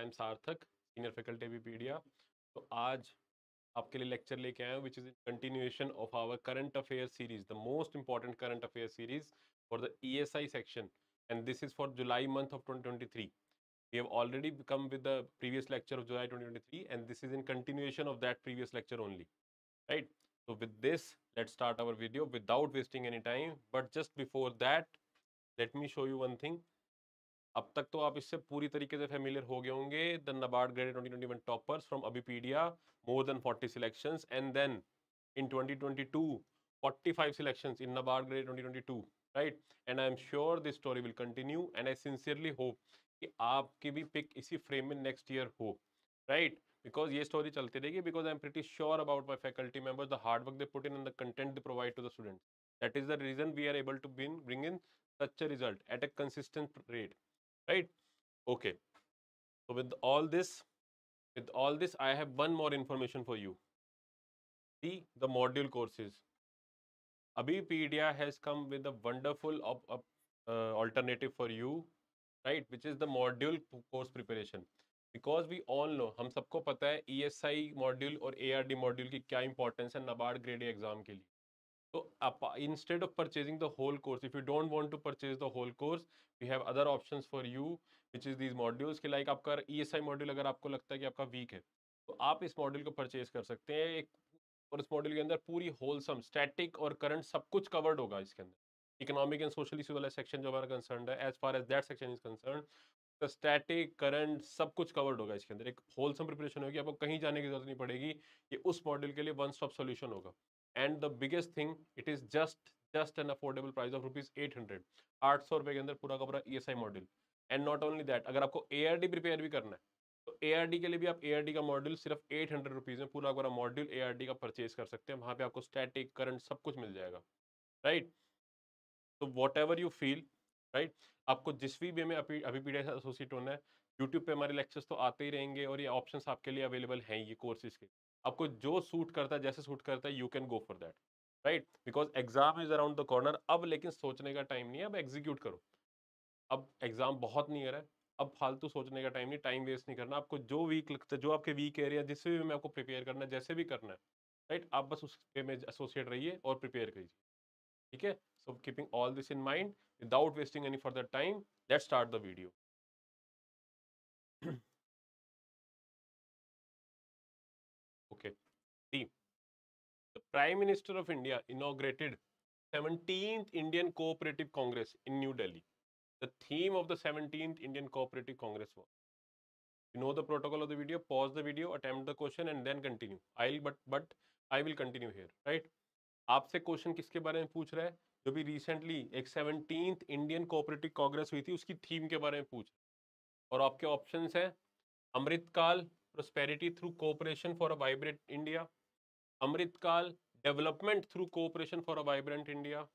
M सार्थक, senior faculty विपीडिया। तो आज आपके लिए लेक्चर लेके आया हूँ which is in continuation of our current affair series, the most important current affair series for the ESI section, and this is for July month of 2023. We have already come with the previous lecture of July 2023, and this is in continuation of that previous lecture only, right? So with this, let's start our video without wasting any time. But just before that, let me show you one thing. अब तक तो आप इससे पूरी तरीके से familiar हो गए होंगे। The NABARD grade 2021 toppers from अबीपीडिया, more than 40 selections, and then in 2022 45 selections in NABARD grade 2022, right? And I am sure this story will continue, and I sincerely hope कि आपकी भी पिक इसी फ्रेम में next year हो, right? Because ये story चलती रहेगी, because I am pretty sure about my faculty members, the hard work they put in and the content they provide to the students. That is the reason we are able to bring in such a result at a consistent rate, right? Okay, so with all this I have one more information for you. See the module courses. Abipedia has come with a wonderful alternative for you, right? Which is the module course preparation. Because we all know, हम सबको पता है ESI module और ARD module की क्या importance है NABARD grade exam के लिए. So instead of purchasing the whole course, if you don't want to purchase the whole course, we have other options for you, which is these modules के like आपका ESI module अगर आपको लगता है कि आपका वीक है, तो आप इस मॉड्यूल को परचेज कर सकते हैं. एक और इस मॉड्यूल के अंदर पूरी होलसम स्टैटिक और करंट सब कुछ कवर्ड होगा. इसके अंदर इकोनॉमिक एंड सोशल इशू वाला सेक्शन जो हमारा कंसर्न है, as far as that section is concern, तो स्टैटिक करंट सब कुछ कवर्ड होगा इसके अंदर. एक होलसम प्रिपरेशन होगी, आपको कहीं जाने की जरूरत नहीं पड़ेगी. ये उस मॉड्यूल के लिए वन स्टॉप सोल्यूशन होगा. And the biggest thing, it is just an affordable price of ₹800. 800 रुपए के अंदर पूरा का पूरा ESI module. And not only that, अगर आपको ARD प्रिपेयर भी करना है, तो ARD के लिए भी आप ARD का मॉड्यूल सिर्फ 800 रुपीज में पूरा पूरा मॉड्यूल ARD का परचेज कर सकते हैं. वहां पे आपको स्टैटिक करंट सब कुछ मिल जाएगा, राइट? तो what ever you feel, right? आपको जिस भी वे में अबीपीडिया से एसोसिएट होना है, यूट्यूब पे हमारे लेक्चर्स तो आते ही रहेंगे, और ये ऑप्शंस आपके लिए अवेलेबल हैं ये कोर्सेज के. आपको जो सूट करता है, जैसे सूट करता है, you can go for that, right? Because exam is around the corner. अब लेकिन सोचने का टाइम नहीं है, अब एग्जीक्यूट करो. अब एग्जाम बहुत नियर है, अब फालतू सोचने का टाइम नहीं, टाइम वेस्ट नहीं करना. आपको जो वीक लगता है, जो आपके वीक एरिया, जिस वे में आपको प्रिपेयर करना है, जैसे भी करना है, राइट, आप बस उस वे में एसोसिएट रहिए और प्रिपेयर कीजिए, ठीक है? So keeping all this in mind, without wasting any further time, let's start the video. Okay, see, the Prime Minister of India inaugurated 17th Indian Cooperative Congress in New Delhi. The theme of the 17th Indian Cooperative Congress was, you know the protocol of the video, pause the video, attempt the question and then continue. But I will continue here, right? आपसे question किसके बारे में पूछ रहा है? जो भी recently एक 17th इंडियन कोऑपरेटिव कांग्रेस हुई थी, उसकी थीम के बारे में पूछ. और आपके ऑप्शंस हैं Amritkaal prosperity through cooperation for a vibrant India, Amritkaal development through cooperation for a vibrant India,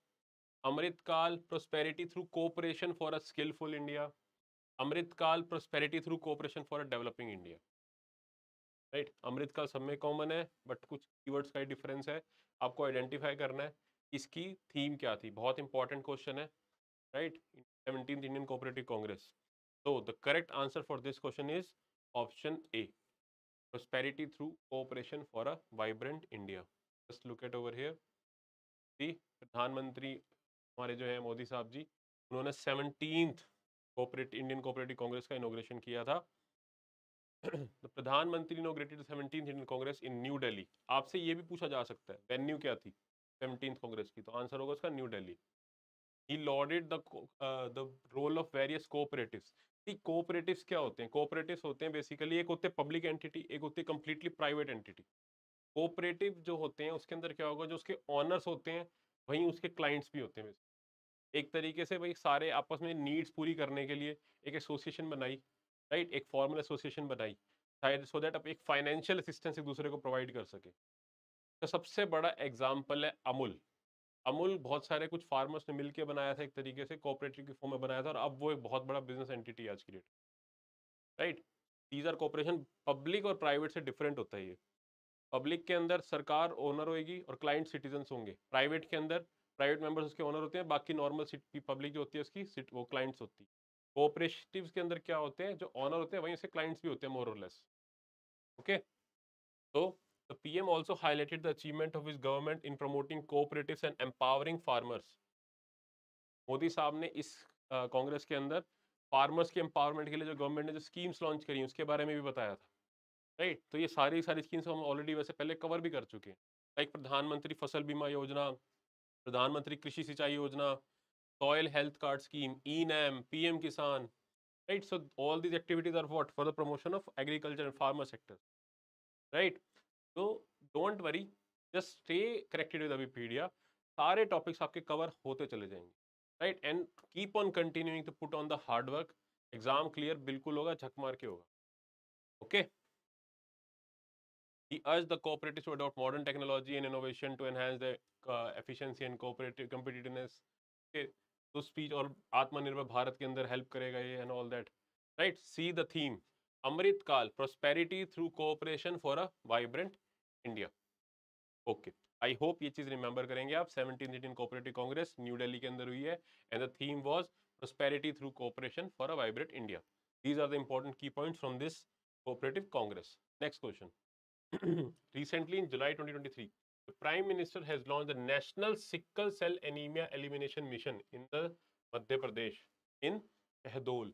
Amritkaal prosperity through cooperation for a skilful India, Amritkaal prosperity through cooperation for a developing India, right? Amritkaal सब में common है, but कुछ keywords का ही difference है. आपको identify करना है इसकी थीम क्या थी. बहुत इंपॉर्टेंट क्वेश्चन है, right? 17th Indian cooperative Congress. So the correct answer for this question is option A, prosperity through cooperation for a vibrant India. Just look at over here. See, प्रधानमंत्री हमारे जो है मोदी साहब जी, उन्होंने 17th इंडियन कोऑपरेटिव कांग्रेस का inauguration किया था. तो प्रधानमंत्री इनॉग्रेटेड 17th इंडियन कांग्रेस इन न्यू दिल्ली. आपसे ये भी पूछा जा सकता है वेन्यू क्या थी 17th कांग्रेस की, तो आंसर होगा उसका new Delhi. He lauded the role of various cooperatives. See, cooperatives क्या होते हैं? cooperatives होते हैं बेसिकली, एक होते हैं पब्लिक एंटिटी, एक होती है कंप्लीटली प्राइवेट एंटिटी. कोऑपरेटिव जो होते हैं उसके अंदर क्या होगा, जो उसके ऑनर्स होते हैं वहीं उसके क्लाइंट्स भी होते हैं. एक तरीके से भाई सारे आपस में नीड्स पूरी करने के लिए एक एसोसिएशन बनाई, राइट? एक फॉर्मल एसोसिएशन बनाई शायद, सो दैट आप एक फाइनेंशियल असिस्टेंस एक दूसरे को प्रोवाइड कर सके. तो सबसे बड़ा एग्जाम्पल है अमूल. अमूल बहुत सारे कुछ फार्मर्स ने मिलकर बनाया था, एक तरीके से कोऑपरेटिव की फॉर्म में बनाया था, और अब वो एक बहुत बड़ा बिजनेस एंटिटी है आज की date, right? These are cooperation. Public और प्राइवेट से डिफरेंट होता है ये. पब्लिक के अंदर सरकार ओनर होगी और क्लाइंट सिटीजन्स होंगे. प्राइवेट के अंदर प्राइवेट मेंबर्स उसके ओनर होते हैं, बाकी नॉर्मल पब्लिक जो होती है उसकी वो क्लाइंट्स होती है. कोऑपरेटिव्स के अंदर क्या होते हैं, जो ऑनर होते हैं वहीं से क्लाइंट्स भी होते हैं मोर और लेस. ओके, तो the PM also highlighted the achievement of his government in promoting cooperatives and empowering farmers. Modi साहब ने इस कांग्रेस के अंदर फार्मर्स के एम्पावरमेंट के लिए जो गवर्नमेंट ने जो स्कीम्स लॉन्च करी उसके बारे में भी बताया था. राइट, तो ये सारी सारी स्कीम्स हम ऑलरेडी वैसे पहले कवर भी कर चुके हैं, लाइक प्रधानमंत्री फसल बीमा योजना, प्रधानमंत्री कृषि सिंचाई योजना, soil health card scheme, e NAM, PM Kisan. Right, so all these activities are what for the promotion of agriculture and farmer sector. Right, तो don't worry, just stay connected with Wikipedia. सारे टॉपिक्स आपके cover होते चले जाएंगे. Right, and keep on continuing to put on the hard work. Exam clear बिल्कुल होगा, झक मार के होगा. Okay. He urged the cooperatives to adopt modern technology and innovation to enhance their efficiency and cooperative competitiveness. Okay, तो speech और आत्मनिर्भर भारत के अंदर हेल्प करेगा ये and all that. Right, see the theme Amrit Kaal, prosperity through cooperation for a vibrant India. Okay, I hope ये चीज remember करेंगे आप. 17th Indian cooperative congress New Delhi के अंदर हुई है and the theme was prosperity through cooperation for a vibrant India. These are the important key points from this cooperative congress. Next question. Recently, in July 2023, the Prime Minister has launched the National Sickle Cell Anemia Elimination Mission in the Madhya Pradesh in Shahdol.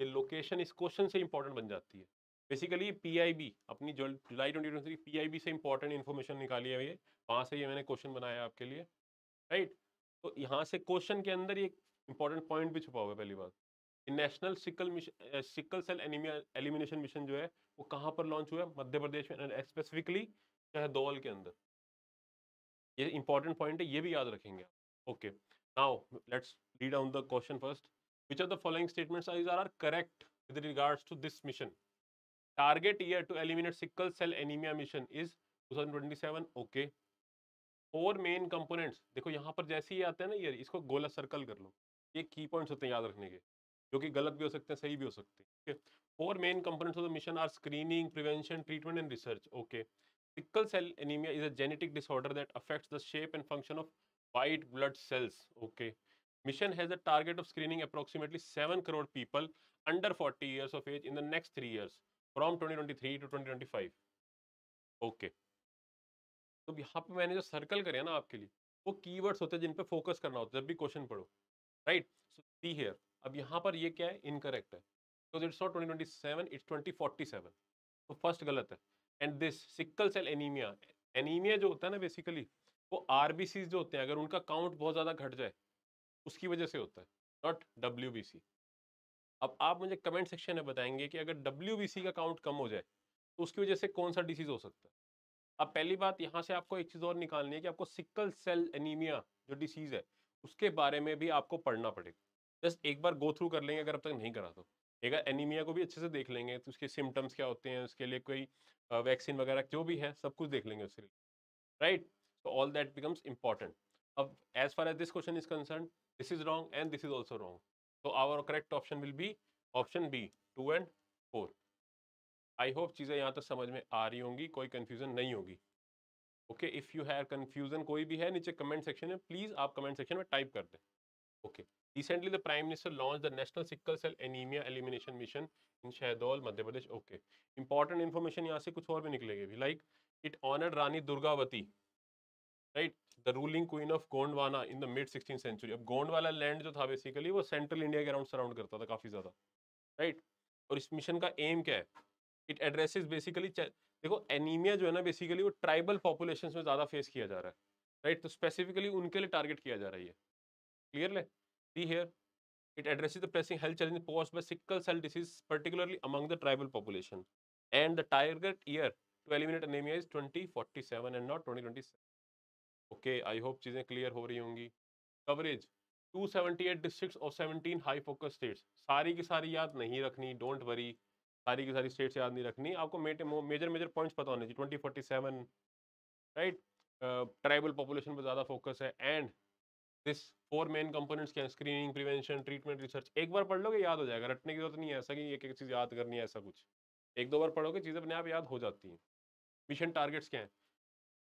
ये location इस question से important बन जाती है. Basically PIB अपनी जुलाई 2023 PIB से important information निकाली है ये, वहां से ये मैंने क्वेश्चन बनाया आपके लिए. राइट, तो यहाँ से क्वेश्चन के अंदर ये इंपॉर्टेंट पॉइंट भी छुपा हुआ है. पहली बात, national sickle cell anaemia elimination mission जो है वो कहाँ पर लॉन्च हुआ है? मध्य प्रदेश में, स्पेसिफिकली शहडोल के अंदर. ये इंपॉर्टेंट पॉइंट है, ये भी याद रखेंगे. Okay, now let's read down the question first. Which of the following statements are correct with regards to this mission? Target year to eliminate sickle cell anaemia mission is 2027. Okay, 4 main components. देखो यहाँ पर जैसे ही आते हैं ना, ये इसको गोला सर्कल कर लो. ये की पॉइंट्स होते हैं याद रखने के, जो कि गलत भी हो सकते हैं, सही भी हो सकते हैं. 4 main components of the mission are screening, prevention, treatment and research. Okay, sickle cell anaemia is a genetic disorder that affects the shape and function of white blood cells. Okay, mission has a target of screening approximately 7 crore people under 40 years of age in the next 3 years from 2023 to 2025. Okay, तो यहाँ पे मैंने जो circle करे ना आपके लिए, वो कीवर्ड्स होते हैं जिन पे फोकस करना होता है जब भी क्वेश्चन पढ़ो. Right, so see here. अब यहाँ पर ये क्या है? इनकरेक्ट है. तो इट्स नॉट 2027, इट्स 2047. तो फर्स्ट गलत है. And this sickle cell anaemia, anaemia जो होता है ना बेसिकली, वो आरबीसी जो होते हैं, अगर उनका काउंट बहुत ज्यादा घट जाए उसकी वजह से होता है, नॉट डब्ल्यूबीसी. अब आप मुझे कमेंट सेक्शन में बताएंगे कि अगर डब्ल्यूबीसी का काउंट कम हो जाए तो उसकी वजह से कौन सा डिसीज हो सकता है. अब पहली बात यहाँ से आपको एक चीज और निकालनी है कि आपको सिकल सेल एनीमिया जो डिसीज है उसके बारे में भी आपको पढ़ना पड़ेगा. जस्ट एक बार गो थ्रू कर लेंगे अगर अब तक नहीं करा तो. एक एनीमिया को भी अच्छे से देख लेंगे तो उसके सिम्टम्स क्या होते हैं, उसके लिए कोई वैक्सीन वगैरह जो भी है सब कुछ देख लेंगे उसके लिए. Right, so all that becomes important. As far as this question is concerned, this is wrong and this is also wrong. So our correct option will be option B, 2 and 4. I hope चीजें यहाँ तक समझ में आ रही होंगी, कोई confusion नहीं होगी. Okay, if you have confusion कोई भी है नीचे कमेंट सेक्शन में प्लीज आप कमेंट सेक्शन में टाइप कर दें. Okay, recently the prime minister launch the national sickle cell anaemia elimination mission in Shahdol Madhya Pradesh. Okay, important information यहाँ से कुछ और भी निकलेगी भी, like it honoured Rani Durgavati, right, the ruling queen of Gondwana in the mid 16th century. अब गोंडवाना लैंड जो था बेसिकली वो सेंट्रल इंडिया के अराउंड सराउंड करता था काफी ज्यादा. राइट, और इस मिशन का एम क्या है? इट एड्रेसेस बेसिकली, देखो एनीमिया जो है ना बेसिकली वो ट्राइबल पॉपुलेशन में ज्यादा फेस किया जा रहा है. राइट, तो स्पेसिफिकली उनके लिए टारगेट किया जा रहा है. क्लियर है? See here, it addresses the pressing health challenges posed by sickle cell disease, particularly among the tribal population. And the target year to eliminate anemia is 2047 and not 2027. Okay, I hope चीजें clear हो रही होंगी. Coverage 278 districts of 17 high focus states. सारी की सारी याद नहीं रखनी, डोंट वरी. सारी की सारी स्टेट्स याद नहीं रखनी, आपको मेजर मेजर पॉइंट्स पता होने चाहिए. 2047, राइट, ट्राइबल पॉपुलेशन पर ज्यादा फोकस है. एंड दिस 4 मेन कंपोनेंट्स क्या है? Screening, prevention, treatment, research. एक बार पढ़ लोगे याद हो जाएगा, रटने की जरूरत नहीं है ऐसा कि एक एक चीज याद करनी है ऐसा कुछ. एक दो बार पढ़ोगे चीजें अपने आप याद हो जाती हैं. मिशन टारगेट्स क्या है?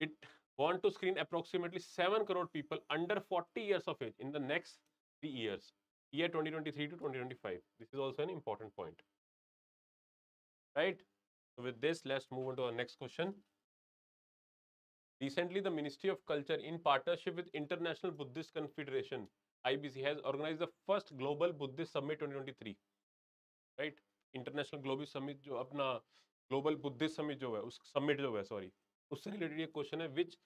It want to screen approximately 7 crore people under 40 years of age in the next 3 years. year 2023 to 2025. This is also an important point, right? So with this, let's move on to our next question. Recently, the Ministry of Culture, in partnership with International Buddhist Confederation (IBC), has organized the first Global Buddhist Summit 2023. Right? International Global Summit जो अपना Global Buddhist Summit जो है, उस summit जो है, sorry, उससे related ये question है, which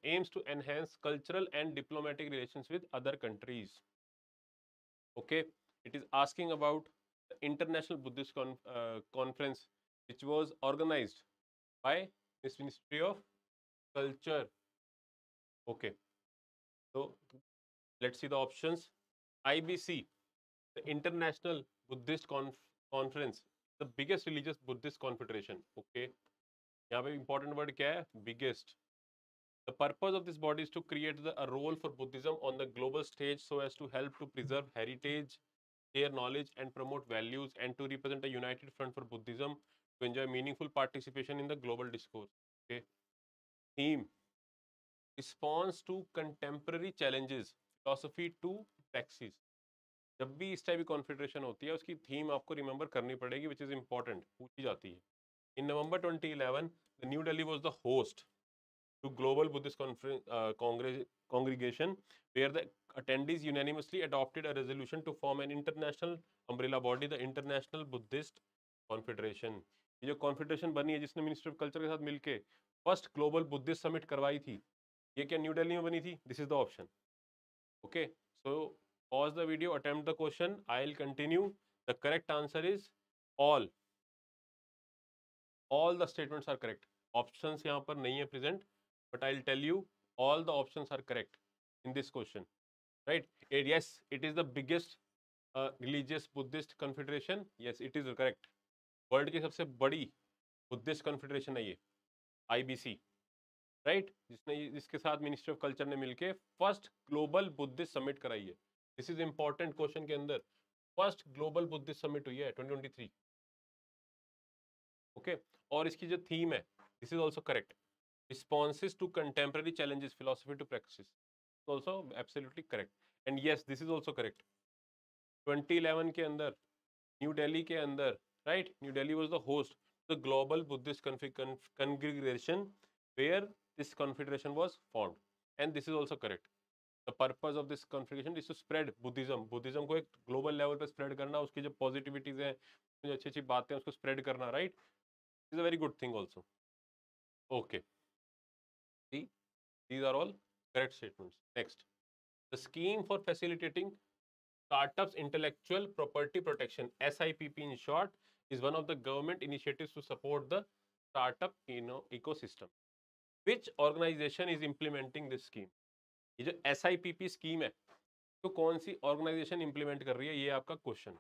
aims to enhance cultural and diplomatic relations with other countries. Okay, it is asking about the International Buddhist Conference, which was organized by this Ministry of Culture. Okay, so let's see the options. IBC, the International Buddhist Conference, the biggest religious Buddhist confederation. Okay, यहाँ पे important word क्या है? Biggest. The purpose of this body is to create a role for Buddhism on the global stage so as to help to preserve heritage, share knowledge and promote values, and to represent a united front for Buddhism to enjoy meaningful participation in the global discourse. Okay. Theme: response to contemporary challenges, philosophy to praxis. जब भी इस type की confederation होती है उसकी theme आपको remember करनी पड़ेगी, विच इज इंपॉर्टेंट, पूछी जाती है. इन नवंबर 2011 the new Delhi was the host to Global Buddhist Congregation, where the attendees unanimously adopted a resolution to form an international umbrella body, the International Buddhist Confederation. ये जो confederation बनी है जिसने मिनिस्ट्री ऑफ कल्चर के साथ मिलके फर्स्ट ग्लोबल बुद्धिस्ट समिट करवाई थी, ये क्या न्यू दिल्ली में बनी थी? This is the option. Okay, so pause the video, attempt the question. I'll continue. The correct answer is all. All the statements are correct. Options यहाँ पर नहीं है present, but I'll tell you all the options are correct in this question, right? Yes, it is the biggest religious Buddhist confederation. Yes, it is correct. World की सबसे बड़ी Buddhist confederation है ये IBC, right? जिसके साथ ministry of culture ने मिलके first global Buddhist summit कराई है. दिस इज इंपॉर्टेंट क्वेश्चन के अंदर. फर्स्ट ग्लोबल बुद्धिस्ट समिट हुई है 2023. ओके, और इसकी जो थीम है, this is also correct. Responses to contemporary challenges, philosophy to practice. Also absolutely correct. And yes, this is also correct. 2011 के अंदर न्यू दिल्ली के अंदर, right? New Delhi was the host the Global Buddhist Congregation, where this confederation was formed. And this is also correct. The purpose of this confederation is to spread Buddhism. Buddhism को एक global level पे spread करना, उसकी जो positivities हैं, जो अच्छी अच्छी बातें हैं, उसको spread करना, right? This is a very good thing also. Okay. See, these are all correct statements. Next, the scheme for facilitating startups intellectual property protection, SIPP in short, is one of the government initiatives to support the startup ecosystem. Which organization is implementing this scheme? ये जो SIPP scheme है, तो कौन सी organization implement कर रही है, ये आपका question.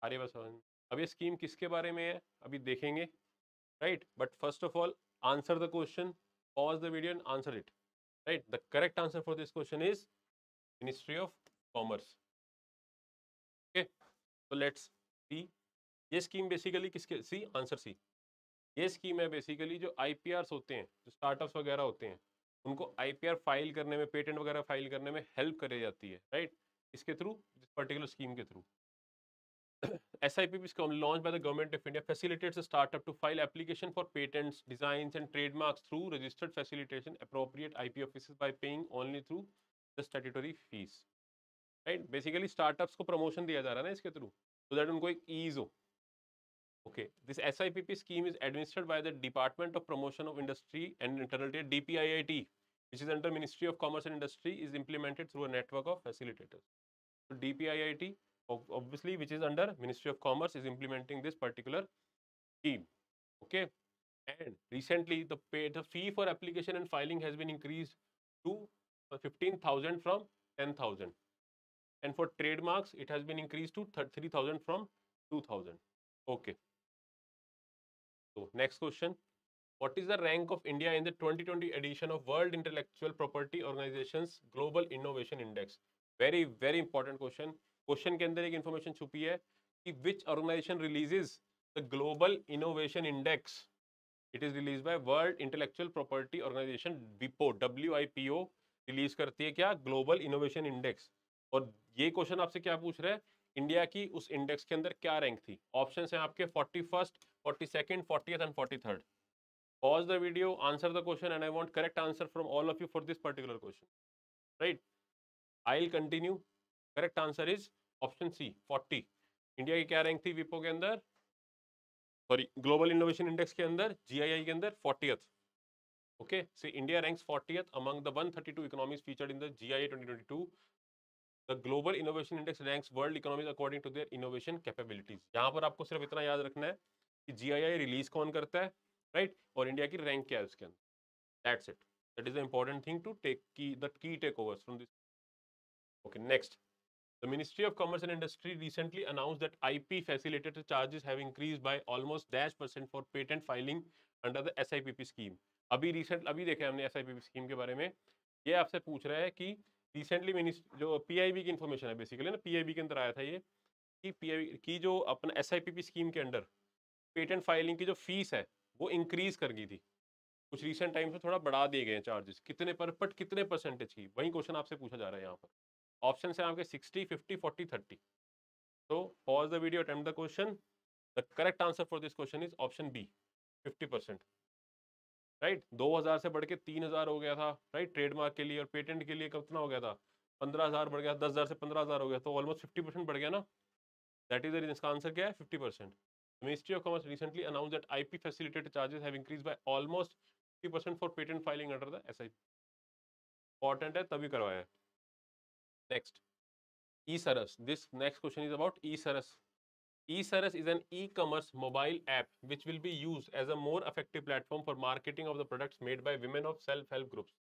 अरे बस अब ये scheme किसके बारे में है अभी देखेंगे, right? But first of all, answer the question. Pause the video and answer it. Right? The correct answer for this question is Ministry of Commerce. Okay. So let's see. ये scheme basically किसके? See, answer C. ये scheme है basically जो IPRs होते हैं, जो startups वगैरह होते हैं, उनको IPR फाइल करने में, पेटेंट वगैरह फाइल करने में हेल्प करी जाती है, राइट? इसके थ्रू, इस पर्टिकुलर स्कीम के through. SIPP is launched by the Government of India, facilitates a startup to file application for patents, designs and trademarks through registered facilitation appropriate IP offices by paying only through the statutory fees. Right? Basically startups को promotion दिया जा रहा है ना इसके through, so that उनको एक ease हो. Okay, this SIPP scheme is administered by the Department of Promotion of Industry and Internal Trade, DPIIT, which is under Ministry of Commerce and Industry, is implemented through a network of facilitators. So DPIIT, obviously, which is under Ministry of Commerce, is implementing this particular scheme. Okay, and recently the fee for application and filing has been increased to 15,000 from 10,000, and for trademarks it has been increased to 3,000 from 2,000. Okay. So next question, what is the rank of India in the 2020 edition of World Intellectual Property Organization's Global Innovation Index? Very very important question. Question के अंदर एक information छुपी है कि which organization releases the Global Innovation Index? It is released by World Intellectual Property Organization, WIPO. WIPO release करती है क्या? Global Innovation Index. और ये क्वेश्चन आपसे क्या पूछ रहा है, इंडिया की उस इंडेक्स के अंदर क्या रैंक थी। ऑप्शन हैं आपके 41st, 42nd, 40th and 43rd। Pause the video, answer the question and I want correct answer from all of you for this particular question, right. I will continue. Correct answer is option C 40। India की क्या rank थी विपो के अंदर, sorry global innovation index के अंदर, GII के अंदर 40th। Okay, so India ranks 40th among the 132 economies featured in the GIA 2022. The Global Innovation Index ranks world economies according to their innovation capabilities. यहाँ पर आपको सिर्फ इतना याद रखना है कि GIA रिलीज कौन करता है, राइट, और इंडिया की रैंक क्या है उसके अंदर। That's it. That is the important thing to take the key takeovers from this. Okay, next. The Ministry of Commerce and Industry recently announced that IP facilitator charges have increased by almost -% for patent filing under the SIPP scheme. अभी देखे हमने SIPP scheme के बारे में। ये आपसे पूछ रहा है कि रिसेंटली जो PIB की इन्फॉर्मेशन है बेसिकली ना, PIB के अंदर आया था ये कि PIB की जो अपना SIPP स्कीम के अंडर पेटेंट फाइलिंग की जो फीस है वो इंक्रीज कर गई थी। कुछ रिसेंट टाइम से थोड़ा बढ़ा दिए गए हैं चार्जेस, कितने पर, बट कितने परसेंटेज की, वही क्वेश्चन आपसे पूछा जा रहा है यहाँ पर। ऑप्शन है आपके 60, 50, 40, 30। तो pause the video, attempt the question. The correct answer for this question is option B, 50%, right. 2000 से बढ़ के 3000 हो गया था, राइट, ट्रेडमार्क के लिए, और पेटेंट के लिए कितना हो गया था, 15000 बढ़ गया, 10000 से 15000 हो गया, तो ऑलमोस्ट 50% बढ़ गया ना। दैट इज इसका आंसर क्या है, 50%। Ministry of Commerce recently announced that IP facilitator charges have increased by almost 50% for patent filing under the SIP. Important है तभी करवाया है। Next, eSaras. This next question is about eSaras. eSaras is an e-commerce mobile app which will be used as a more effective platform for marketing of the products made by women of self-help groups.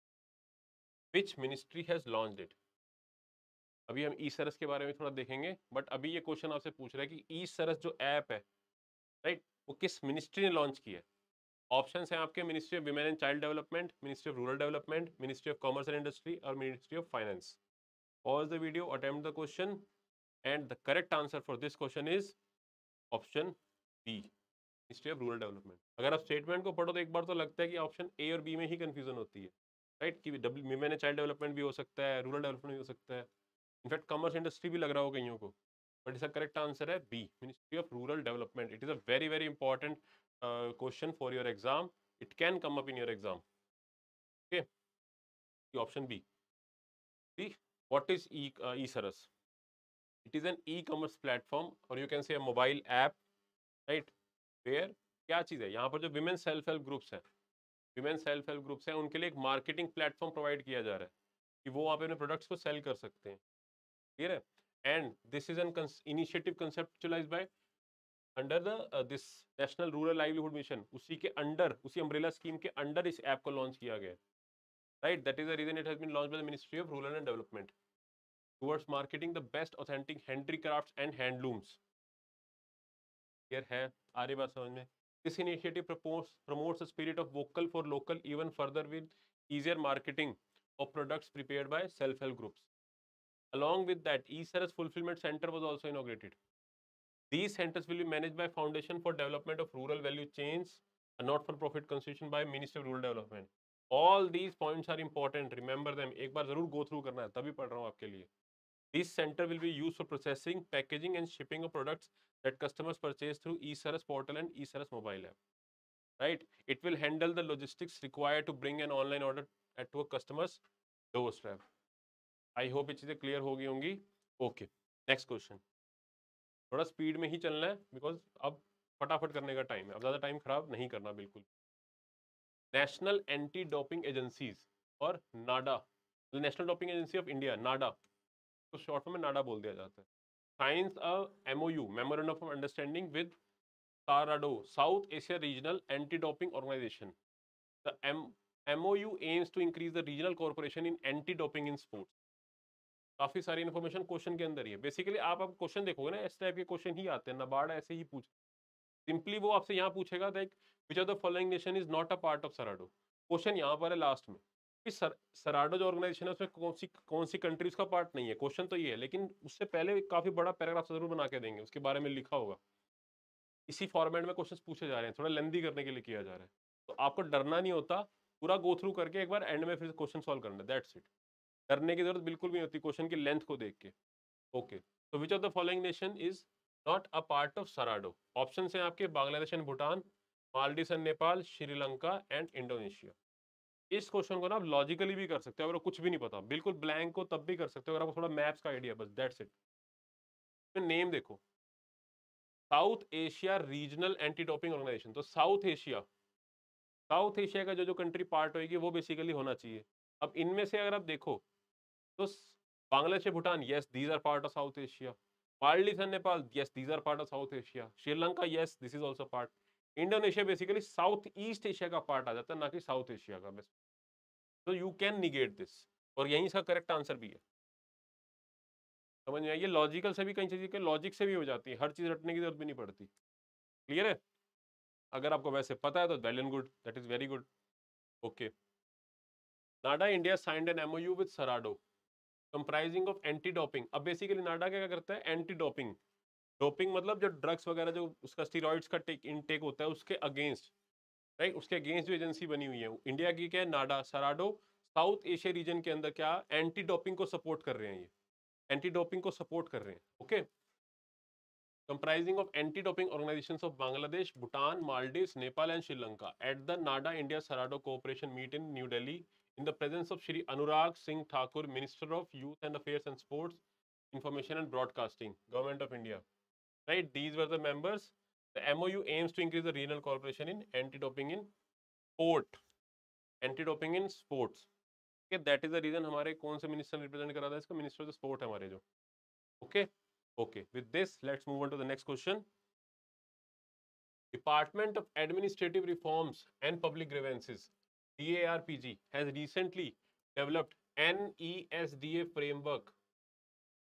Which ministry has launched it? अभी हम eSaras के बारे में थोड़ा देखेंगे, but अभी ये question आपसे पूछ रहा है कि eSaras जो ऐप है, राइट, वो किस मिनिस्ट्री ने लॉन्च की है। ऑप्शंस हैं आपके ministry of women and child development, ministry of rural development, ministry of commerce and industry और ministry of finance. Pause the video, attempt the question and the correct answer for this question is option B, ministry of rural development. अगर आप statement को पढ़ो तो एक बार तो लगता है कि ऑप्शन ए और बी में ही कंफ्यूजन होती है, राइट, कि विमेन एंड चाइल्ड डेवलपमेंट भी हो सकता है, रूरल डेवलपमेंट भी हो सकता है, इनफैक्ट कॉमर्स इंडस्ट्री भी लग रहा हो कईयों को, बट इसका करेक्ट आंसर है B, ministry of rural development. It is a very very important question for your exam, it can come up in your exam. Okay, the option B. See, what is eSaras? It is an e-commerce platform, or you can say a mobile app, right, where क्या चीज़ है यहाँ पर, जो women self help groups हैं, women self help groups हैं, उनके लिए एक मार्केटिंग प्लेटफॉर्म प्रोवाइड किया जा रहा है कि वो वहाँ पे अपने प्रोडक्ट्स को सेल कर सकते हैं, क्लियर है। And this is an initiative कंसेप्चुलाइज्ड by under the this national rural livelihood mission, उसी के अंडर, उसी अम्ब्रेला स्कीम के अंडर इस ऐप को लॉन्च किया गया है, right, that is the reason it has been launched by the Ministry of Rural and Development towards marketing the best authentic handicrafts and handlooms. Here है, आ रही बात समझ में। This initiative promotes a spirit of vocal for local even further with easier marketing of products prepared by self-help groups. Along with that, eSaras Fulfillment Center was also inaugurated. These centers will be managed by Foundation for Development of Rural Value Chains, a not-for-profit constitution by Ministry of Rural Development. All these points are important. Remember them. एक बार जरूर go through करना है, तभी पढ़ रहा हूँ आपके लिए। This center will be used for processing, packaging, and shipping of products that customers purchase through eSaras portal and eSaras mobile app. Right? It will handle the logistics required to bring an online order to a customer's doorstep. I hope ये चीजें clear हो गई होंगी। Okay. Next question. थोड़ा speed में ही चलना है because अब फटाफट करने का टाइम है, अब ज़्यादा टाइम खराब नहीं करना बिल्कुल। नेशनल एंटी डोपिंग एजेंसीज और NADA, national doping agency of India, NADA, तो शॉर्ट में नाडा बोल दिया जाता है, signs a MOU, memorandum of understanding with SARADO, south Asia regional anti doping organisation. The MOU aims to increase the regional corporation in anti doping in sports. काफी सारी information question के अंदर ही है। बेसिकली आप अब क्वेश्चन देखोगे ना, इस टाइप के क्वेश्चन ही आते हैं, नाबार्ड ऐसे ही पूछ, सिंपली वो आपसे यहाँ पूछेगा that which of the following nation is not a part of SARADO. Question यहाँ पर है लास्ट में कि सराडो जो ऑर्गेनाइजेशन है उसमें कौन सी कंट्री उसका पार्ट नहीं है। क्वेश्चन तो ये है, लेकिन उससे पहले काफी बड़ा पैराग्राफ जरूर बना के देंगे, उसके बारे में लिखा होगा। इसी फॉर्मेट में क्वेश्चन पूछे जा रहे हैं, थोड़ा लेंदी करने के लिए किया जा रहा है, तो आपको डरना नहीं होता, पूरा गो थ्रू करके एक बार एंड में फिर क्वेश्चन सॉल्व करना, दैट्स इट। डरने की जरूरत बिल्कुल भी नहीं होती क्वेश्चन की लेंथ को देख के। ओके, तो which of the following nation is not a part of SARADO? Option है आपके Bangladesh and Bhutan, Maldives and Nepal, Sri Lanka and Indonesia. इस क्वेश्चन को ना आप लॉजिकली भी कर सकते हो अगर कुछ भी नहीं पता, बिल्कुल ब्लैंक को तब भी कर सकते हो अगर आपको थोड़ा मैप्स का आइडिया, बस दैट्स इट। नेम देखो, South Asia regional anti doping organisation, तो साउथ एशिया का जो जो कंट्री पार्ट होगी वो बेसिकली होना चाहिए। अब इनमें से अगर आप देखो तो Bangladesh Bhutan, yes these are part of South Asia. Maldives and Nepal, yes these are part of South Asia. Sri Lanka, yes this is also part. Indonesia basically South East Asia का पार्ट आ जाता है, ना कि साउथ एशिया का। बस तो यू कैन निगेट दिस, और यही इसका करेक्ट आंसर भी है। समझ में आइए, लॉजिकल से भी कई चीजें के लॉजिक से भी हो जाती है, हर चीज रटने की जरूरत भी नहीं पड़ती। क्लियर है? अगर आपको वैसे पता है तो well and good, that is very good. Okay, NADA India signed an MOU with SARADO comprising of anti doping. अब बेसिकली नाडा क्या करता है, एंटी डोपिंग। डोपिंग मतलब जो ड्रग्स वगैरह जो उसका स्टीरॉइड्स का इनटेक होता है उसके अगेंस्ट, राइट, उसके अगेंस्ट जो एजेंसी बनी हुई है इंडिया की, क्या है, नाडा। सराडो साउथ एशिया रीजन के अंदर क्या एंटी डोपिंग को सपोर्ट कर रहे हैं, ये एंटी डोपिंग को सपोर्ट कर रहे हैं। Okay, comprising of anti-doping organizations of Bangladesh, Bhutan, Maldives, Nepal and Sri Lanka at the NADA India Sarado Cooperation meet in New Delhi in the presence of Shri Anurag Singh Thakur, Minister of Youth and Affairs and Sports, Information and Broadcasting, Government of India. Right, these were the members. The MOU aims to increase the regional cooperation in anti-doping in sport. Anti-doping in sports. Okay, that is the reason हमारे कौन से minister represent करा था इसका, minister of sport है हमारे जो। Okay. Okay, with this, let's move on to the next question. Department of Administrative Reforms and Public Grievances, DARPG, has recently developed NESDA framework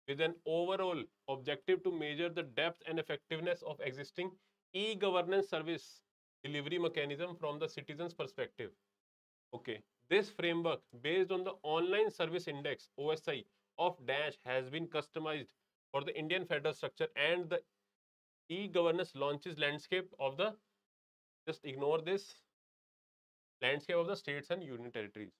with an overall objective to measure the depth and effectiveness of existing e-governance service delivery mechanism from the citizen's perspective. Okay, this framework based on the Online Service Index OSI of Dash has been customized for the Indian federal structure and the e-governance launches landscape of the, just ignore this, landscape of the states and union territories.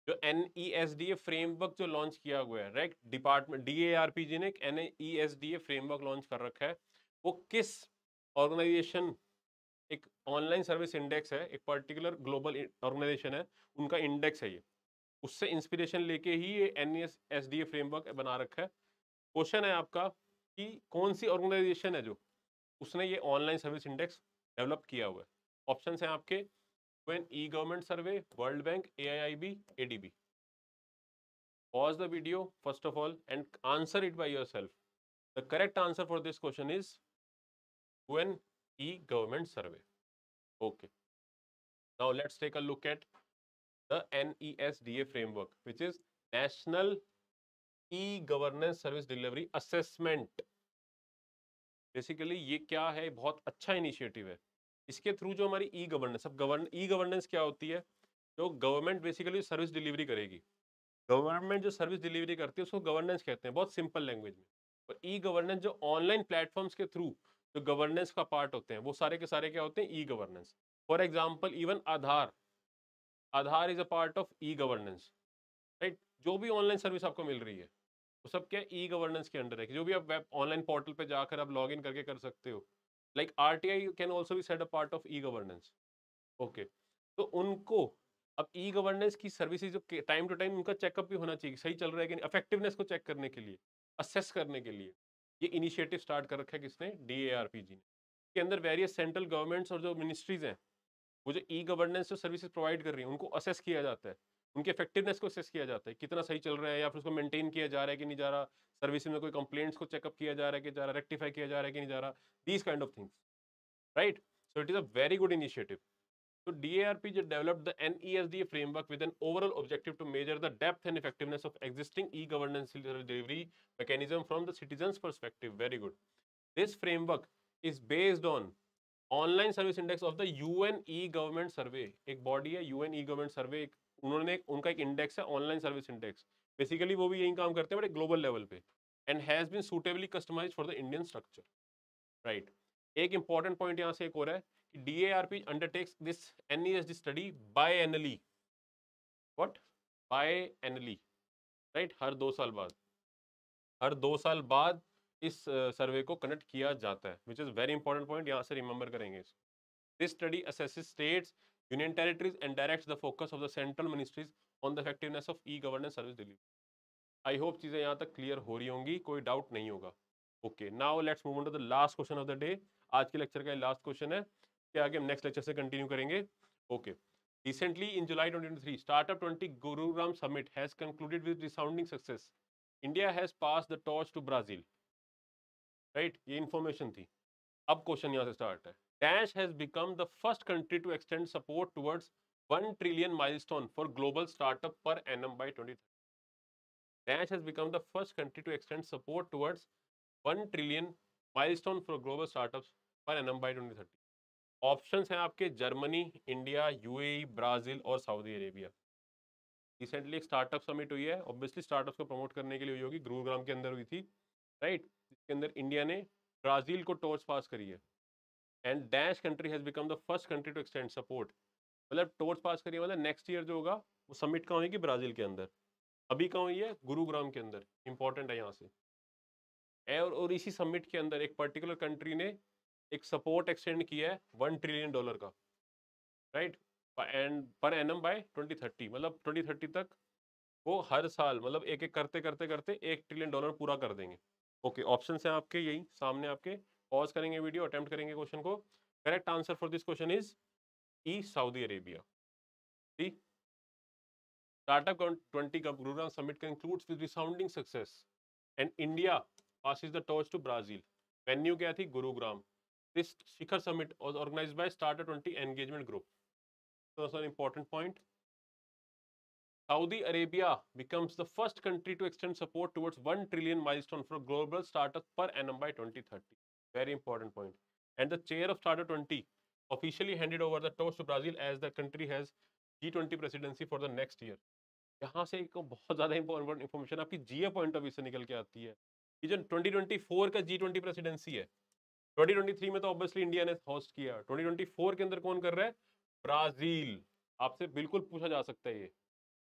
जो NESDA framework जो launch किया हुआ है, right, department DARPG ने एक NESDA framework launch कर रखा है। वो किस ऑर्गेनाइजेशन, एक ऑनलाइन सर्विस इंडेक्स है, एक पर्टिकुलर ग्लोबल ऑर्गेनाइजेशन है, उनका इंडेक्स है ये, उससे इंस्पिरेशन लेके ही ये NESDA फ्रेमवर्क बना रखा है। क्वेश्चन है आपका कि कौन सी ऑर्गेनाइजेशन है जो उसने ये ऑनलाइन सर्विस इंडेक्स डेवलप किया हुआ है। ऑप्शंस हैं आपके UN e-government survey, World Bank, AIIB, ADB. Pause the video first of all and answer it by yourself. The correct answer for this question is UN e-government survey. Okay. Now let's take a look at the NESDA framework, which is National E-Governance Service Delivery Assessment. Basically ये क्या है, बहुत अच्छा initiative है। इसके through जो हमारी e governance, अब ई गवर्नेंस क्या होती है, जो गवर्नमेंट बेसिकली सर्विस डिलीवरी करेगी, गवर्नमेंट जो सर्विस डिलीवरी करती है उसको गवर्नेंस कहते हैं, बहुत सिंपल लैंग्वेज में। और ई गवर्नेंस जो ऑनलाइन प्लेटफॉर्म्स के थ्रू जो गवर्नेंस का पार्ट होते हैं वो सारे के सारे क्या होते हैं, e governance. For example even Aadhaar is a part of e governance, right. जो भी ऑनलाइन सर्विस आपको मिल रही है वो सब क्या ई गवर्नेंस के अंडर है, जो भी आप वेब ऑनलाइन पोर्टल पे जाकर आप लॉग इन करके कर सकते हो। Like RTI can also be set a part of e governance. Okay, तो उनको अब ई गवर्नेंस की सर्विसेज जो टाइम टू टाइम उनका चेकअप भी होना चाहिए, सही चल रहा है कि नहीं, इफेक्टिवनेस को चेक करने के लिए, असेस करने के लिए ये इनिशिएटिव स्टार्ट कर रखा है किसने, DARPG ने। के अंदर वेरियस सेंट्रल गवर्नमेंट्स और जो मिनिस्ट्रीज हैं वो जो ई गवर्नेंस जो सर्विसेज प्रोवाइड कर रही हैं उनको असेस किया जाता है, उनके इफेक्टिवनेस को असेस किया जाता है, कितना सही चल रहा है या फिर उसको मेंटेन किया जा रहा है कि नहीं जा रहा, सर्विस में कोई कंप्लेंट्स को चेकअप किया जा रहा है कि जा रहा, रेक्टिफाई किया जा रहा है कि नहीं जा रहा, these kind of things, right. So it is a very good initiative. So DARPG developed the NESDA framework with an overall objective to measure the depth and effectiveness of existing e-governance delivery mechanism from the citizen's perspective. Very good. This framework is based on Online Service Index of the UN e-government survey. एक body है UN e-government survey, उन्होंने उनका एक index है online service index. Basically वो भी यही काम करते हैं बड़े ग्लोबल लेवल पे, and has been suitably customised for the Indian structure, right. एक इंपॉर्टेंट पॉइंट यहाँ से एक और है कि DARP undertakes this NESD study biannually. What? Biannually. Right, हर 2 साल बाद इस सर्वे को कंडक्ट किया जाता है, which is very important point, यहाँ से रिमेंबर करेंगे इसको. This study assesses states, union territories and directs the focus of the central ministries on the effectiveness of e governance service delivery. I hope चीजें यहाँ तक क्लियर हो रही होंगी, कोई डाउट नहीं होगा. Okay, now let's move on to the last question of the day. आज के लेक्चर का लास्ट क्वेश्चन है, क्या आगे हम नेक्स्ट लेक्चर से कंटिन्यू करेंगे. Okay. Recently, in July 2023, Startup 20 Gurugram Summit has concluded with resounding success. India has passed the torch to Brazil. Right? ये information थी. अब क्वेश्चन यहाँ से स्टार्ट है. Dash has become the first country to extend support towards 1 trillion milestone for global startup per annum by 2030. Dash has become the first country to extend support towards 1 trillion milestone for global startups per annum by 2030. Options हैं आपके Germany, India, UAE, Brazil और Saudi Arabia. Recently एक startup summit हुई है, obviously startups को promote करने के लिए हुई होगी, गुरुग्राम के अंदर हुई थी. राइट, इसके अंदर इंडिया ने ब्राजील को टॉर्च पास करी है. And dash country has become the first country to extend support. मतलब टॉर्च पास करी है, मतलब नेक्स्ट ईयर जो होगा वो समिट कहाँ होगी, ब्राजील के अंदर. अभी कहाँ हुई है, गुरुग्राम के अंदर. इंपॉर्टेंट है यहाँ से. और इसी समिट के अंदर एक पर्टिकुलर कंट्री ने एक सपोर्ट एक्सटेंड किया है $1 ट्रिलियन का. Right, and per annum by 2030, मतलब 2030 तक वो हर साल मतलब एक एक करते करते करते $1 ट्रिलियन पूरा कर देंगे. ओके, ऑप्शन हैं आपके यही सामने आपके. पॉज करेंगे वीडियो, अटेम्प्ट करेंगे क्वेश्चन को. Correct answer for this question is E, Saudi Arabia. C, Startup 20 Gurugram Summit concludes with resounding success and India passes the torch to Brazil. Venue क्या थी, Gurugram. This Shikhar Summit was organized by Startup 20 Engagement Group. So that's an important point. Saudi Arabia becomes the first country to extend support towards 1 trillion milestone for global startups per annum by 2030. Very important point. And the chair of Startup 20 officially handed over the torch to Brazil as the country has G20 presidency for the next year. यहाँ से एक बहुत ज़्यादा important information आपकी जीए point of view से निकल के आती है. ये जो 2024 का G20 प्रेसिडेंसी है, 2023 में तो ऑब्वियसली इंडिया ने होस्ट किया, 2024 के अंदर कौन कर रहा है, ब्राजील. आपसे बिल्कुल पूछा जा सकता है ये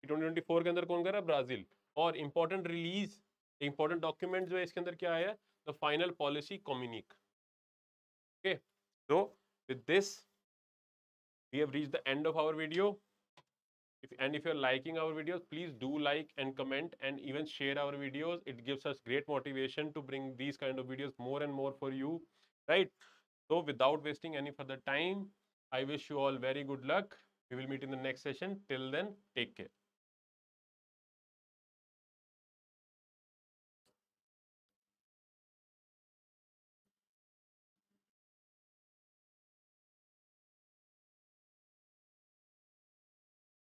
2024 के अंदर कौन कर रहा है, ब्राजील. और इंपॉर्टेंट रिलीज, इंपॉर्टेंट डॉक्यूमेंट जो है इसके अंदर क्या है, the final policy communique. Okay, so with this we have reached the end of our video. And if you're liking our videos, please do like and comment and even share our videos. It gives us great motivation to bring these kind of videos more and more for you, right? So without wasting any further time, I wish you all very good luck. We will meet in the next session. Till then, take care.